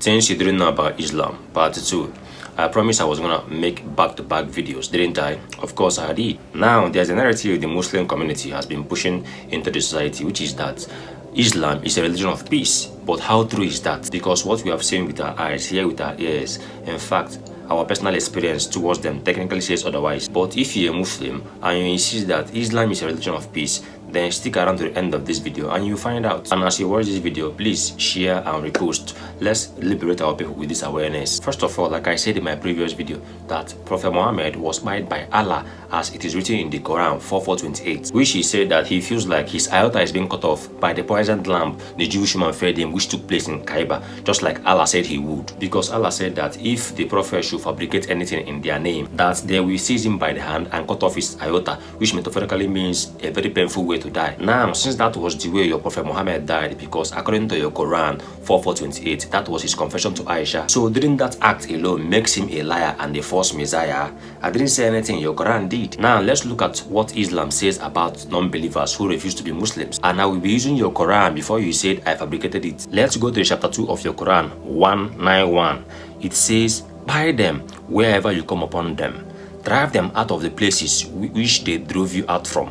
Things you didn't know about Islam, part 2. I promised I was gonna make back-to-back videos, didn't I? Of course I did. Now, there's a narrative the Muslim community has been pushing into the society, which is that Islam is a religion of peace. But how true is that? Because what we have seen with our eyes, hear with our ears, in fact, our personal experience towards them technically says otherwise. But if you're a Muslim and you insist that Islam is a religion of peace, then stick around to the end of this video and you'll find out. And as you watch this video, please share and repost. Let's liberate our people with this awareness. First of all, like I said in my previous video, that Prophet Muhammad was made by Allah as it is written in the Quran 4:28, which he said that he feels like his iota is being cut off by the poisoned lamb the Jewish woman fed him, which took place in Kaaba, just like Allah said he would. Because Allah said that if the Prophet should fabricate anything in their name, that they will seize him by the hand and cut off his iota, which metaphorically means a very painful way to die. Now, since that was the way your Prophet Muhammad died, because according to your Quran 4:28, that was his confession to Aisha, so didn't that act alone makes him a liar and a false messiah? I didn't say anything, your Quran did. Now let's look at what Islam says about non-believers who refuse to be Muslims, and I will be using your Quran before you said I fabricated it. Let's go to chapter 2 of your Quran 191. It says, buy them wherever you come upon them, drive them out of the places which they drove you out from.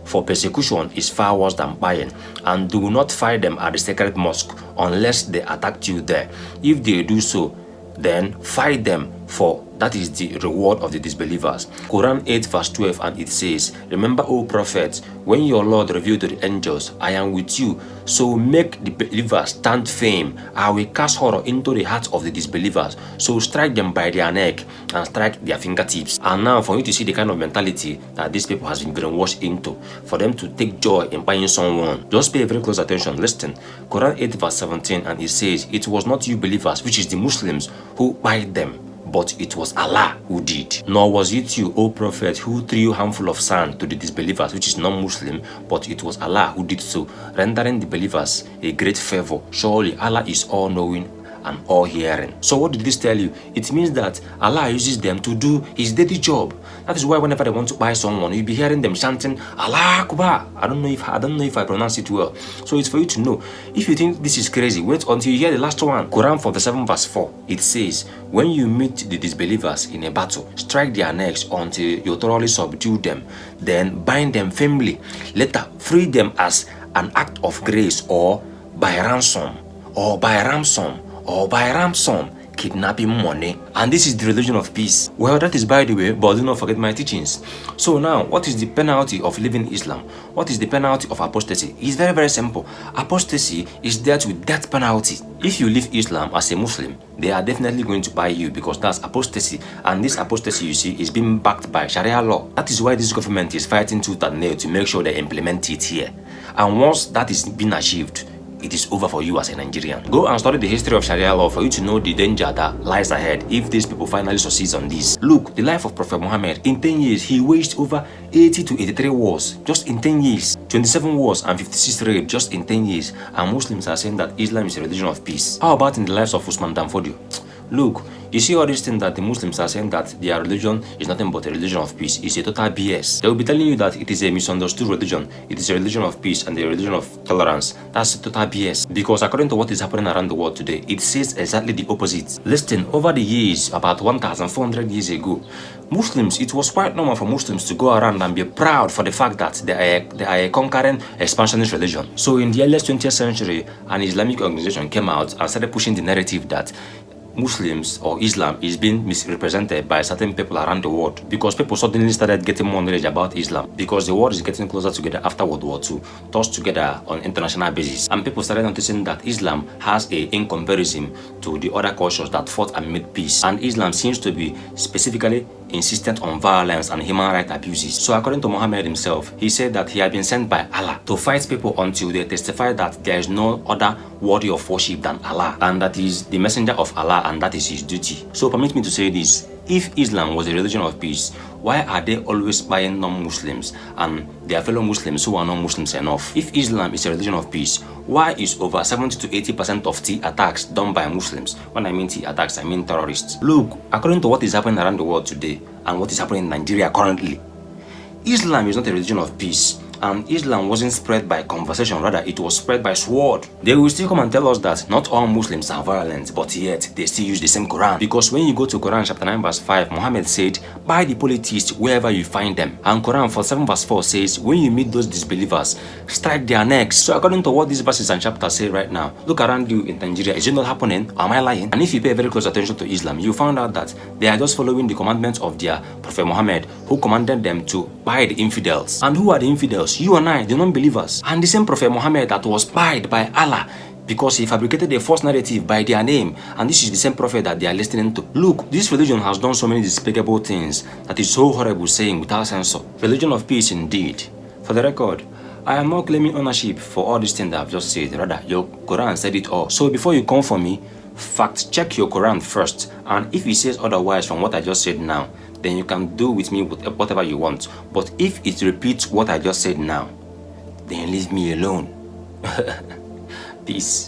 For persecution is far worse than buying, and do not fight them at the sacred mosque unless they attacked you there. If they do so, then fight them, for that is the reward of the disbelievers. Quran 8:12, and it says, remember, O Prophet, when your Lord revealed to the angels, I am with you, so make the believers stand firm. I will cast horror into the hearts of the disbelievers, so strike them by their neck and strike their fingertips. And now for you to see the kind of mentality that these people has been brainwashed into, for them to take joy in buying someone, just pay very close attention. Listen, Quran 8:17, and it says, it was not you believers, which is the Muslims, who buy them, but it was Allah who did. Nor was it you, O Prophet, who threw a handful of sand to the disbelievers, which is non-Muslim, but it was Allah who did so, rendering the believers a great favor. Surely Allah is all-knowing and all-hearing. So what did this tell you? It means that Allah uses them to do his daily job. That is why whenever they want to buy someone, you'll be hearing them chanting Allah Akbar. I don't know if I pronounce it well. So it's for you to know. If you think this is crazy, wait until you hear the last one. Quran 47:4. It says, when you meet the disbelievers in a battle, strike their necks until you thoroughly subdue them, then bind them firmly. Later, free them as an act of grace, or by ransom, kidnapping money. And this is the religion of peace. Well, that is by the way, but do not forget my teachings. So now, what is the penalty of leaving Islam? What is the penalty of apostasy? It's very, very simple. Apostasy is dealt with death penalty. If you leave Islam as a Muslim, they are definitely going to buy you, because that's apostasy. And this apostasy, you see, is being backed by Sharia law. That is why this government is fighting tooth and nail to make sure they implement it here. And once that is being achieved, it is over for you as a Nigerian. Go and study the history of Sharia law for you to know the danger that lies ahead if these people finally succeed on this. Look, the life of Prophet Muhammad, in 10 years, he waged over 80 to 83 wars, just in 10 years. 27 wars and 56 rapes, just in 10 years. And Muslims are saying that Islam is a religion of peace. How about in the lives of Usman Dan Fodio? Look, you see all these things that the Muslims are saying that their religion is nothing but a religion of peace. It's a total BS. They will be telling you that it is a misunderstood religion. It is a religion of peace and a religion of tolerance. That's a total BS. Because according to what is happening around the world today, it says exactly the opposite. Listen, over the years, about 1,400 years ago, Muslims, it was quite normal for Muslims to go around and be proud for the fact that they are a conquering, expansionist religion. So in the early 20th century, an Islamic organization came out and started pushing the narrative that Muslims or Islam is being misrepresented by certain people around the world, because people suddenly started getting more knowledge about Islam, because the world is getting closer together after World War II, tossed together on international basis, and people started noticing that Islam has in comparison to the other cultures that fought and made peace, and Islam seems to be specifically insistent on violence and human rights abuses. So according to Muhammad himself, he said that he had been sent by Allah to fight people until they testify that there is no other worthy of worship than Allah, and that is the messenger of Allah, and that is his duty. So permit me to say this: if Islam was a religion of peace, why are they always buying non-Muslims and their fellow Muslims who are not Muslims enough? If Islam is a religion of peace, why is over 70 to 80% of T attacks done by Muslims? When I mean T attacks, I mean terrorists. Look, according to what is happening around the world today and what is happening in Nigeria currently, Islam is not a religion of peace. And Islam wasn't spread by conversation, rather it was spread by sword. They will still come and tell us that not all Muslims are violent, but yet they still use the same Quran. Because when you go to Quran chapter 9 verse 5, Muhammad said, buy the polytheists wherever you find them. And Quran 47 verse 4 says, when you meet those disbelievers, strike their necks. So according to what these verses and chapters say right now, look around you in Nigeria, is it not happening? Am I lying? And if you pay very close attention to Islam, you found out that they are just following the commandments of their Prophet Muhammad, who commanded them to buy the infidels. And who are the infidels? You and I, the non-believers. And the same Prophet Muhammad that was buyed by Allah because he fabricated a false narrative by their name, and this is the same prophet that they are listening to. Look, this religion has done so many despicable things that is so horrible, saying without censor. Religion of peace indeed. For the record, I am not claiming ownership for all these things that I've just said. Rather, your Quran said it all. So before you come for me, fact check your Quran first, and if it says otherwise from what I just said now, then you can do with me whatever you want. But if it repeats what I just said now, then leave me alone. Peace.